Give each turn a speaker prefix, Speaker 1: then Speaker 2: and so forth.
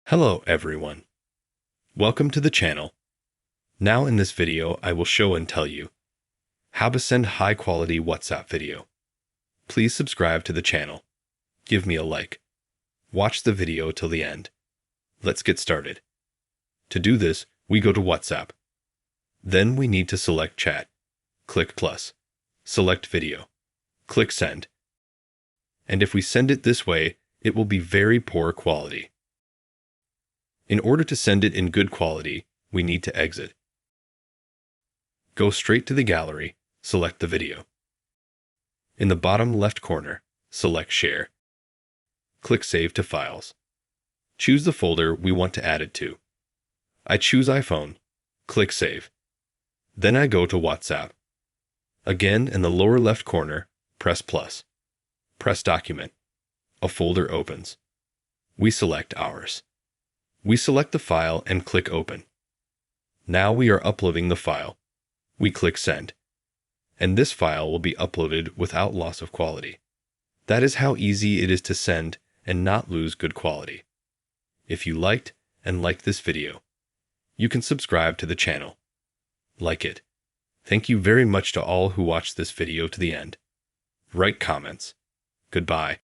Speaker 1: Hello everyone. Welcome to the channel. Now in this video I will show and tell you how to send high quality WhatsApp video. Please subscribe to the channel. Give me a like. Watch the video till the end. Let's get started. To do this, we go to WhatsApp. Then we need to select chat. Click plus. Select video. Click send. And if we send it this way, it will be very poor quality. In order to send it in good quality, we need to exit. Go straight to the gallery, select the video. In the bottom left corner, select Share. Click Save to Files. Choose the folder we want to add it to. I choose iPhone. Click Save. Then I go to WhatsApp. Again, in the lower left corner, press plus. Press Document. A folder opens. We select ours. We select the file and click Open. Now we are uploading the file. We click Send. And this file will be uploaded without loss of quality. That is how easy it is to send and not lose good quality. If you liked and like this video, you can subscribe to the channel. Like it. Thank you very much to all who watched this video to the end. Write comments. Goodbye.